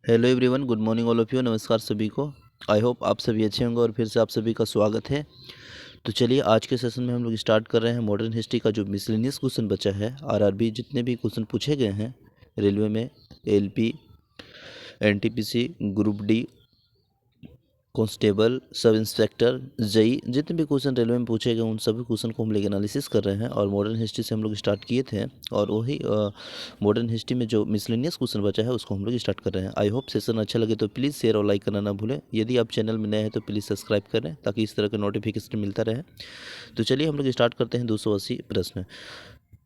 Hello everyone, good morning all of you. नमस्कार सभी को। आई होप आप सभी अच्छे होंगे और फिर से आप सभी का स्वागत है। तो चलिए आज के सेशन में हम लोग स्टार्ट कर रहे हैं मॉडर्न हिस्ट्री का जो मिसलेनियस क्वेश्चन बचा है। आरआरबी जितने भी क्वेश्चन पूछे गए हैं रेलवे में, LP, NTPC, group D, constable, sub inspector, JE, जितने भी क्वेश्चन रेलवे में पूछे गए उन सभी क्वेश्चन को हम लोग एनालिसिस कर रहे हैं। और मॉडर्न हिस्ट्री से हम लोग स्टार्ट किए थे और वही मॉडर्न हिस्ट्री में जो मिसलेनियस क्वेश्चन बचा है उसको हम लोग स्टार्ट कर रहे हैं। आई होप सेशन अच्छा लगे तो प्लीज़ शेयर और लाइक करना ना भूलें। यदि आप चैनल में नए हैं तो प्लीज़ सब्सक्राइब करें ताकि इस तरह का नोटिफिकेशन मिलता रहे। तो चलिए हम लोग स्टार्ट करते हैं 280 प्रश्न।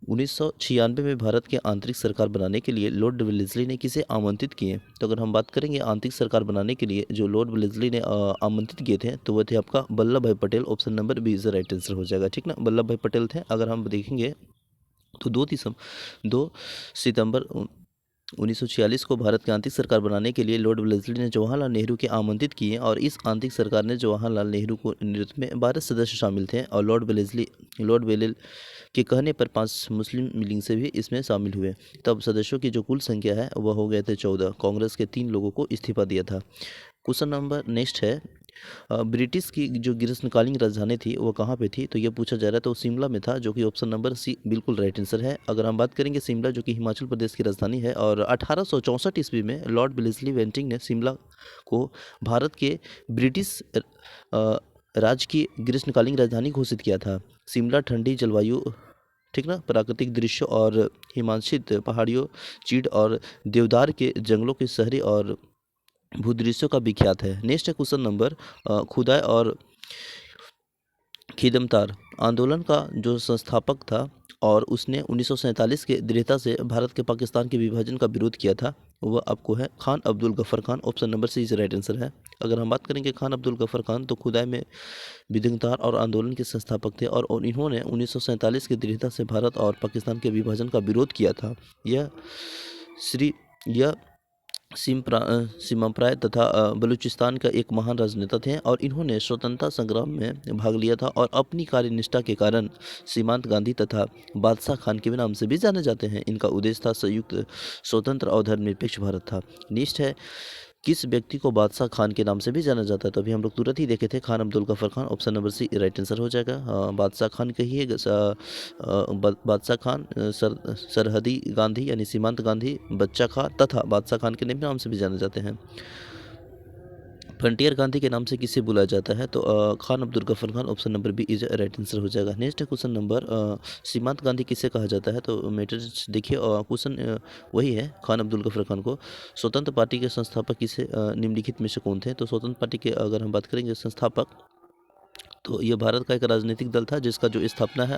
1996 में भारत के आंतरिक सरकार बनाने के लिए लॉर्ड वेलेस्ली ने किसे आमंत्रित किए? तो अगर हम बात करेंगे आंतरिक सरकार बनाने के लिए जो लॉर्ड वेलेस्ली ने आमंत्रित किए थे तो वह थे आपका Vallabhbhai Patel. Option number B is the right answer हो जाएगा। ठीक ना, वल्लभ भाई पटेल थे। अगर हम देखेंगे तो 2 सितंबर 1946 को भारत की आंतरिक सरकार बनाने के लिए लॉर्ड वेलेस्ली ने जवाहरलाल नेहरू के आमंत्रित किए और इस आंतरिक सरकार ने जवाहरलाल नेहरू को नेतृत्व में 12 सदस्य शामिल थे और लॉर्ड वेलेल के कहने पर 5 मुस्लिम लीग से भी इसमें शामिल हुए। तब सदस्यों की जो कुल संख्या है वह हो गए थे 14। कांग्रेस के 3 लोगों को इस्तीफा दिया था। क्वेश्चन नंबर नेक्स्ट है, ब्रिटिश की जो ग्रीष्मकालीन राजधानी थी वो कहाँ पे थी? तो ये पूछा जा रहा है। तो शिमला में था, जो कि ऑप्शन नंबर सी बिल्कुल राइट आंसर है। अगर हम बात करेंगे शिमला जो कि हिमाचल प्रदेश की राजधानी है और 1864 ईस्वी में लॉर्ड वेलेस्ली बेंटिंक ने शिमला को भारत के ब्रिटिश राज्य की ग्रीष्मकालीन राजधानी घोषित किया था। शिमला ठंडी जलवायु, ठीक ना, प्राकृतिक दृश्य और हिमांशित पहाड़ियों, चीड़ और देवदार के जंगलों के शहरी और भूदृश्यों का विख्यात है। नेक्स्ट है क्वेश्चन नंबर, खुदाई और खिदमतार आंदोलन का जो संस्थापक था और उसने 1947 के दृढ़ता से भारत के पाकिस्तान के विभाजन का विरोध किया था, वह आपको है Khan Abdul Ghaffar Khan. Option number C is right answer है। अगर हम बात करेंगे खान अब्दुल गफ्फार खान तो खुदाई में विघ्नतार और आंदोलन के संस्थापक थे और इन्होंने 1947 की दृढ़ता से भारत और पाकिस्तान के विभाजन का विरोध किया था। यह श्री यह सीमाप्राय तथा बलूचिस्तान का एक महान राजनेता थे और इन्होंने स्वतंत्रता संग्राम में भाग लिया था और अपनी कार्यनिष्ठा के कारण सीमांत गांधी तथा बादशाह खान के नाम से भी जाने जाते हैं। इनका उद्देश्य था संयुक्त, स्वतंत्र और धर्मनिरपेक्ष भारत था। नेक्स्ट है, किस व्यक्ति को बादशाह खान के नाम से भी जाना जाता है? तो अभी हम लोग तुरंत ही देखे थे Khan Abdul Ghaffar Khan. Option number C right answer हो जाएगा। बादशाह खान कहिए, बादशाह खान, सरहदी गांधी यानी सीमांत गांधी, बच्चा खां तथा बादशाह खान के नाम से भी जाने जाते हैं। फ्रंटियर गांधी के नाम से किसे बुलाया जाता है? तो Khan Abdul Ghaffar Khan. Option number B is right answer हो जाएगा। नेक्स्ट क्वेश्चन नंबर, सीमांत गांधी किसे कहा जाता है? तो मैटर्स देखिए, क्वेश्चन वही है खान अब्दुल गफ्फार खान को। स्वतंत्र पार्टी के संस्थापक किसे निम्नलिखित में से कौन थे? तो स्वतंत्र पार्टी के अगर हम बात करेंगे संस्थापक तो ये भारत का एक राजनीतिक दल था जिसका जो स्थापना है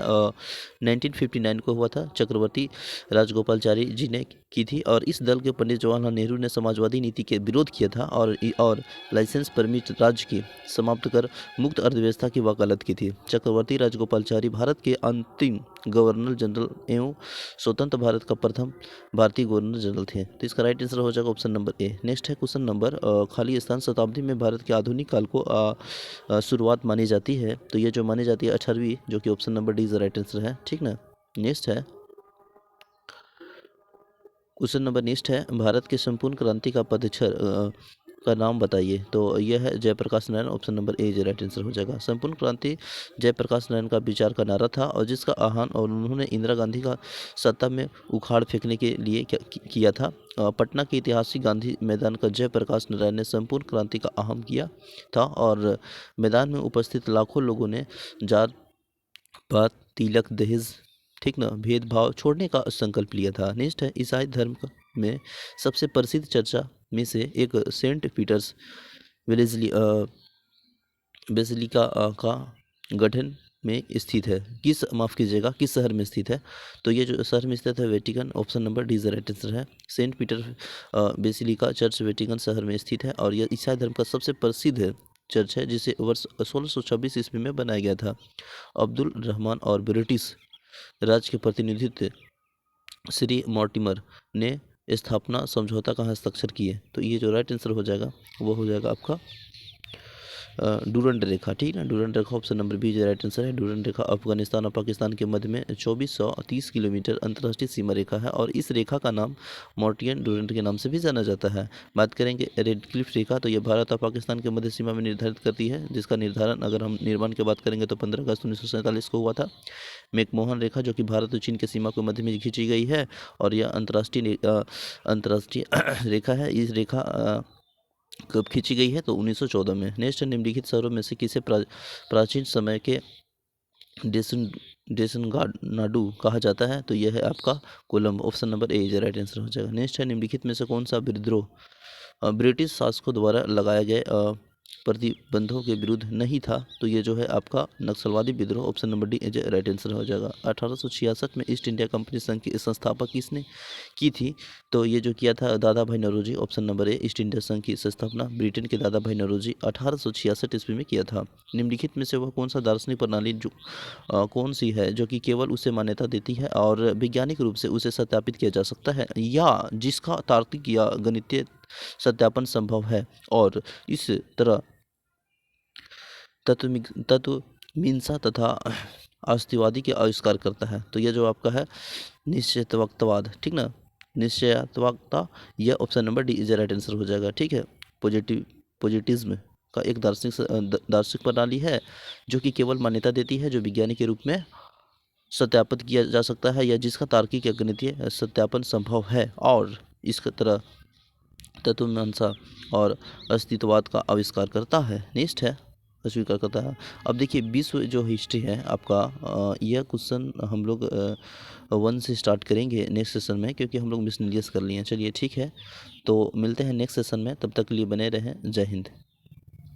1959 को हुआ था। चक्रवर्ती राजगोपालचारी जी ने की थी और इस दल के पंडित जवाहरलाल नेहरू ने समाजवादी नीति के विरोध किया था और लाइसेंस परमिट राज्य की समाप्त कर मुक्त अर्थव्यवस्था की वकालत की थी। चक्रवर्ती राजगोपालचारी भारत के अंतिम गवर्नर जनरल एवं स्वतंत्र भारत का प्रथम भारतीय गवर्नर जनरल थे। तो इसका राइट आंसर हो जाएगा ऑप्शन नंबर ए। नेक्स्ट है क्वेश्चन नंबर, खाली स्थान शताब्दी में भारत के आधुनिक काल को शुरुआत मानी जाती है। तो ये जो मानी जाती है 18वीं, जो कि option number D is right answer है। ठीक ना। नेक्स्ट है क्वेश्चन नंबर नेक्स्ट है, भारत के संपूर्ण क्रांति का पदच्छर का नाम बताइए। तो यह है Jayaprakash Narayan. Option number A right answer हो जाएगा। संपूर्ण क्रांति जयप्रकाश नारायण का विचार का नारा था और जिसका आह्वान और उन्होंने इंदिरा गांधी का सत्ता में उखाड़ फेंकने के लिए किया था। पटना के ऐतिहासिक गांधी मैदान का जयप्रकाश नारायण ने संपूर्ण क्रांति का आह्वान किया था और मैदान में उपस्थित लाखों लोगों ने जात पात, तिलक, दहेज, ठीक ना, भेदभाव छोड़ने का संकल्प लिया था। नेक्स्ट है, ईसाई धर्म में सबसे प्रसिद्ध चर्चा में से एक सेंट पीटर्स वेलेस्ली बेसिलिका का गठन में स्थित है। माफ़ कीजिएगा, किस शहर में स्थित है? तो ये जो शहर में स्थित है Vatican. Option number D is right answer है। Saint Peter basilica church Vatican शहर में स्थित है और यह ईसाई धर्म का सबसे प्रसिद्ध चर्च है जिसे वर्ष 1626 ईस्वी में बनाया गया था। अब्दुल रहमान और ब्रिटिश राज के प्रतिनिधित्व श्री मॉर्टिमर ने स्थापना समझौता का हस्ताक्षर किए। तो ये जो राइट आंसर हो जाएगा वो हो जाएगा आपका डूरंड रेखा, ठीक है ना। डूरंड रेखा ऑप्शन नंबर बी जो राइट आंसर है। डूरंड रेखा अफगानिस्तान और पाकिस्तान के मध्य में 2430 किलोमीटर अंतर्राष्ट्रीय सीमा रेखा है और इस रेखा का नाम मोर्टियन डूरंड के नाम से भी जाना जाता है। बात करेंगे रेड क्लिफ रेखा, तो यह भारत और पाकिस्तान के मध्य सीमा में निर्धारित करती है, जिसका निर्धारण अगर हम निर्माण की बात करेंगे तो 15 अगस्त 1947 को हुआ था। मैकमोहन रेखा जो कि भारत और चीन के सीमा के मध्य में खींची गई है और यह अंतर्राष्ट्रीय रेखा है। इस रेखा कब खींची गई है तो 1914 में। नेक्स्ट है, निम्नलिखित शहरों में से किसे प्राचीन समय के डेसन डेसनगानाडू कहा जाता है, तो यह है आपका Colombo. Option number A is right answer हो जाएगा। नेक्स्ट है, निम्नलिखित में से कौन सा विद्रोह ब्रिटिश शासकों द्वारा लगाए गए प्रतिबंधों के विरुद्ध नहीं था, तो ये जो है आपका नक्सलवादी विद्रोह। Option number D is right answer हो जाएगा। 1866 में ईस्ट इंडिया कंपनी संघ की संस्थापक किसने की थी, तो ये जो किया था Dadabhai Naoroji. Option number A East India संघ की स्थापना ब्रिटेन के दादा भाई नौरोजी 1866 ईस्वी में किया था। निम्नलिखित में से वह कौन सा दार्शनिक प्रणाली जो कौन सी है जो कि केवल उसे मान्यता देती है और वैज्ञानिक रूप से उसे सत्यापित किया जा सकता है या जिसका तार्किक या गणितीय सत्यापन संभव है और इस तरह तत्व मीमांसा तथा अस्तिवादी के आविष्कार करता है, तो यह जो आपका है निश्चयतावाद, ठीक ना, निश्चयतावादता, यह option number D is right answer हो जाएगा। ठीक है, पॉजिटिज्म का एक दार्शनिक प्रणाली है जो कि केवल मान्यता देती है जो विज्ञानी के रूप में सत्यापित किया जा सकता है या जिसका तार्किक या गणितीय सत्यापन संभव है और इस तरह तत्वमीमांसा और अस्तित्ववाद का आविष्कार करता है। नेक्स्ट है, अस्वीकार करता है। अब देखिए विश्व जो हिस्ट्री है आपका यह क्वेश्चन हम लोग 1 से स्टार्ट करेंगे नेक्स्ट सेशन में, क्योंकि हम लोग मिसलेनियस कर लिए हैं। चलिए ठीक है, तो मिलते हैं नेक्स्ट सेशन में, तब तक के लिए बने रहें। जय हिंद।